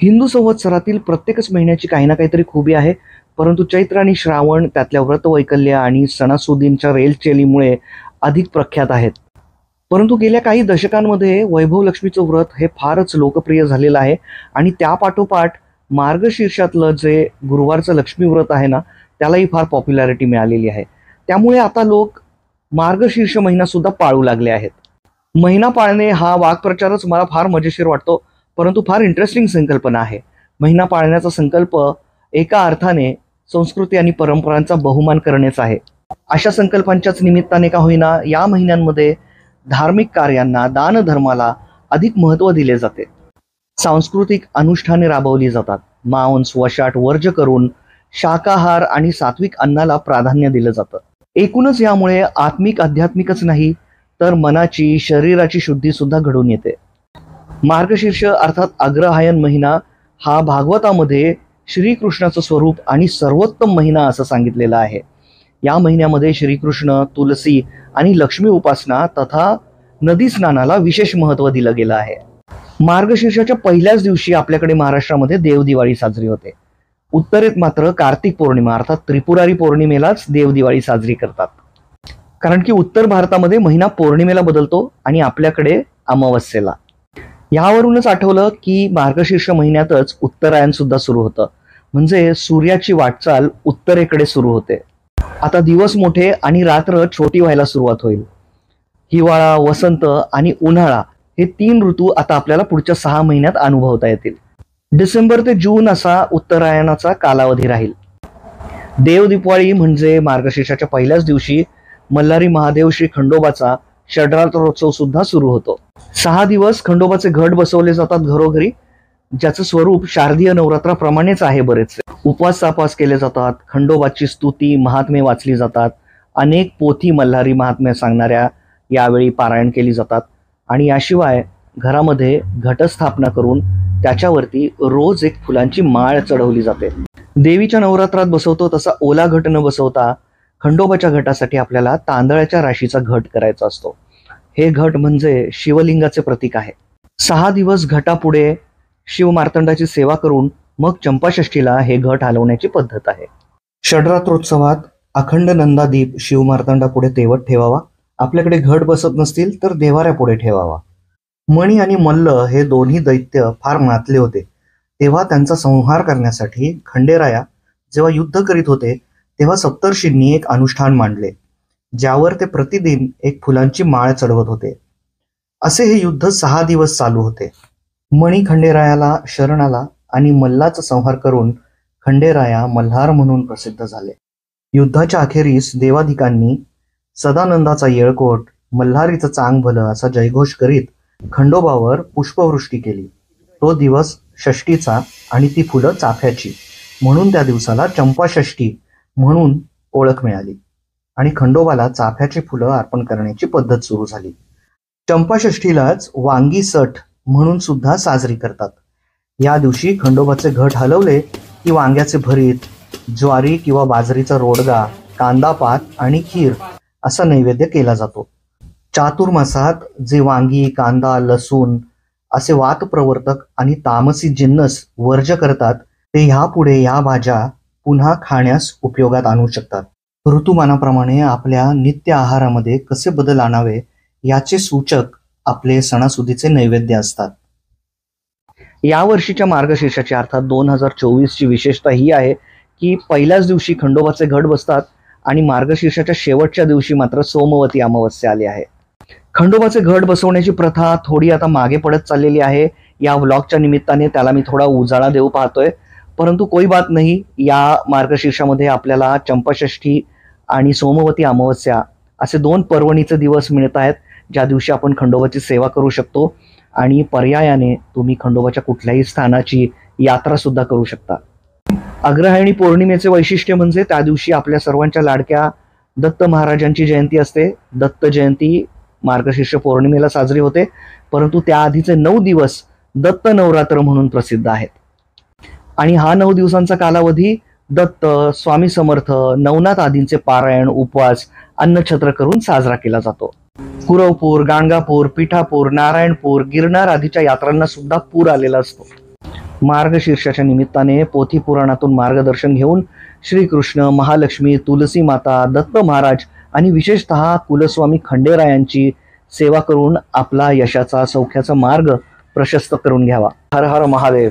हिंदू संवत्सरातील प्रत्येकच महिन्याची काही ना काहीतरी खूबी आहे, परंतु चैत्र आणि श्रावण त्यातल्या व्रतवैकल्य आणि सणासुदींच्या रेलचेलीमुळे अधिक प्रख्यात आहेत. परंतु गेल्या काही दशकांमध्ये वैभव लक्ष्मीचं व्रत हे फारच लोकप्रिय झालेलं आहे आणि त्यापाठोपाठ मार्गशीर्षातलं जे गुरुवारचं लक्ष्मी व्रत आहे ना, त्यालाही फार पॉप्युलॅरिटी मिळालेली आहे. त्यामुळे आता लोक मार्गशीर्ष महिना सुद्धा पाळू लागले आहेत. महिना पाळणे हा वाक्प्रचारच मला फार मजेशीर वाटतो, परंतु फार इंटरेस्टिंग संकल्पना आहे. महिना पाळण्याचा संकल्प एका अर्थाने संस्कृती आणि परंपरांचा बहुमान करण्याचा आहे. अशा संकल्पांच्याच निमित्ताने का होईना या महिन्यांमध्ये धार्मिक कार्यांना, दानधर्माला अधिक महत्त्व दिले जाते. सांस्कृतिक अनुष्ठाने राबवली जातात. मांस वशाट वर्ज करून शाकाहार आणि सात्विक अन्नाला प्राधान्य दिलं जातं. एकूणच यामुळे आत्मिक आध्यात्मिकच नाही तर मनाची, शरीराची शुद्धी सुद्धा घडून येते. मार्गशीर्ष अर्थात अग्रहायण महिना हा भागवतामध्ये श्रीकृष्णाचं स्वरूप आणि सर्वोत्तम महिना असं सांगितलेलं आहे. या महिन्यामध्ये श्रीकृष्ण, तुलसी आणि लक्ष्मी उपासना तथा नदी स्नानाला विशेष महत्त्व दिलं गेलं आहे. मार्गशीर्षाच्या पहिल्याच दिवशी आपल्याकडे महाराष्ट्रामध्ये देवदिवाळी साजरी होते. उत्तरेत मात्र कार्तिक पौर्णिमा अर्थात त्रिपुरारी पौर्णिमेलाच देवदिवाळी साजरी करतात. कारण की उत्तर भारतामध्ये महिना पौर्णिमेला बदलतो आणि आपल्याकडे अमावस्येला. यावरूनच आठवलं की मार्गशीर्ष महिन्यातच उत्तरायण सुद्धा सुरू होतं. म्हणजे सूर्याची वाटचाल उत्तरेकडे सुरू होते. आता दिवस मोठे आणि रात्र छोटी व्हायला सुरुवात होईल. हिवाळा, वसंत आणि उन्हाळा हे 3 ऋतू आता आपल्याला पुढच्या 6 महिन्यात अनुभवता येतील. डिसेंबर ते जून असा उत्तरायणाचा कालावधी राहील. देवदीपावली म्हणजे मार्गशीर्षाच्या पहिल्याच दिवशी मल्हारी महादेव श्री खंडोबाचा षड्रात्रोत्सव सुद्धा सुरू होतो. 6 दिवस खंडोबाचे घट बसवले जातात घरोघरी, ज्याचं स्वरूप शारदीय नवरात्राप्रमाणेच आहे. बरेचसे उपवास तापास केले जातात. खंडोबाची स्तुती, महात्म्य वाचली जातात. अनेक पोथी मल्हारी महात्म्य सांगणाऱ्या यावेळी पारायण केली जातात. आणि याशिवाय घरामध्ये घटस्थापना करून त्याच्यावरती रोज एक फुलांची माळ चढवली जाते. देवीच्या नवरात्रात बसवतो तसा ओला घट न बसवता खंडोबाच्या घटासाठी आपल्याला तांदळाच्या राशीचा घट करायचा असतो. हे घट म्हणजे शिवलिंगाचे प्रतीक आहे. 6 दिवस घटापुढे शिव मार्तंडाची सेवा करून मग चंपाषष्ठीला हे घट हलवण्याची पद्धत आहे. षड्रात्रोत्सवात अखंड नंदादीप शिव मार्तंडापुढे तेवत ठेवावा. आपल्याकडे घट बसत नसतील तर देवाऱ्यापुढे ठेवावा. मणी आणि मल्ल हे दोन्ही दैत्य फार मातले होते. तेव्हा त्यांचा संहार करण्यासाठी खंडेराया जेव्हा युद्ध करीत होते तेव्हा सप्तर्षींनी एक अनुष्ठान मांडले, ज्यावर ते प्रतिदिन एक फुलांची माळ चढवत होते. असे हे युद्ध 6 दिवस चालू होते. मणी खंडेरायाला शरण आला आणि मल्लाचा संहार करून खंडेराया मल्हार म्हणून प्रसिद्ध झाले. युद्धाच्या अखेरीस देवाधिकांनी सदानंदाचा येळकोट, मल्हारीचं चांग भलं असा जयघोष करीत खंडोबावर पुष्पवृष्टी केली. तो दिवस षष्टीचा आणि ती फुलं चाफ्याची म्हणून त्या दिवसाला चंपाषष्ठी म्हणून ओळख मिळाली आणि खंडोबाला चाफ्याची फुलं अर्पण करण्याची पद्धत सुरू झाली. चंपाषष्ठीलाच वांगी सठ म्हणून सुद्धा साजरी करतात. या दिवशी खंडोबाचे घट हलवले की वांग्याचे भरीत, ज्वारी किंवा बाजरीचा रोडगा, कांदा पात आणि खीर असा नैवेद्य केला जातो. चातुर्मासात जे वांगी, कांदा, लसूण असे वातप्रवर्तक आणि तामसी जिन्नस वर्ज करतात ते ह्यापुढे या भाज्या पुन्हा खाण्यास उपयोगात आणू शकतात. ऋतुमानाप्रमाणे आपल्या नित्य आहारामध्ये कसे बदल आणावे याचे सूचक आपले सणासुदीचे नैवेद्य असतात. या वर्षीच्या मार्गशीर्षाची अर्थात 2024ची विशेषता ही आहे की पहिल्याच दिवशी खंडोबाचे घट बसतात आणि मार्गशीर्षाच्या शेवटच्या दिवशी मात्र सोमवती अमावस्या आली आहे. खंडोबाचे घट बसवण्याची प्रथा थोडी आता मागे पडत चाललेली आहे. या व्लॉगच्या निमित्ताने त्याला मी थोडा उजाळा देऊ पाहतोय. परंतु कोई बात नाही, या मार्गशीर्षामध्ये आपल्याला चंपाषष्ठी आणि सोमवती अमावस्या असे 2 पर्वणीचे दिवस मिळत आहेत, ज्या दिवशी आपण खंडोबाची सेवा करू शकतो आणि पर्यायाने तुम्ही खंडोबाच्या कुठल्याही स्थानाची यात्रा सुद्धा करू शकता. अग्रहायणी पौर्णिमेचे वैशिष्ट्य म्हणजे त्या दिवशी आपल्या सर्वांच्या लाडक्या दत्त महाराजांची जयंती असते. दत्त जयंती मार्गशीर्ष पौर्णिमेला साजरी होते, परंतु त्याआधीचे 9 दिवस दत्त नवरात्र म्हणून प्रसिद्ध आहेत. आणि हा 9 दिवसांचा कालावधी दत्त, स्वामी समर्थ, नवनाथ आदींचे पारायण, उपवास, अन्नछत्र करून साजरा केला जातो. कुरवपूर, गाणगापूर, पिठापूर, नारायणपूर, गिरनार आदीच्या यात्रांना सुद्धा पूर आलेला असतो. मार्गशीर्षाच्या निमित्ताने पोथी पुराणातून मार्गदर्शन घेऊन श्रीकृष्ण, महालक्ष्मी, तुलसी माता, दत्त महाराज आणि विशेषतः कुलस्वामी खंडेरायांची सेवा करून आपला यशाचा सौख्याचा मार्ग प्रशस्त करून घ्यावा. हर हर महादेव.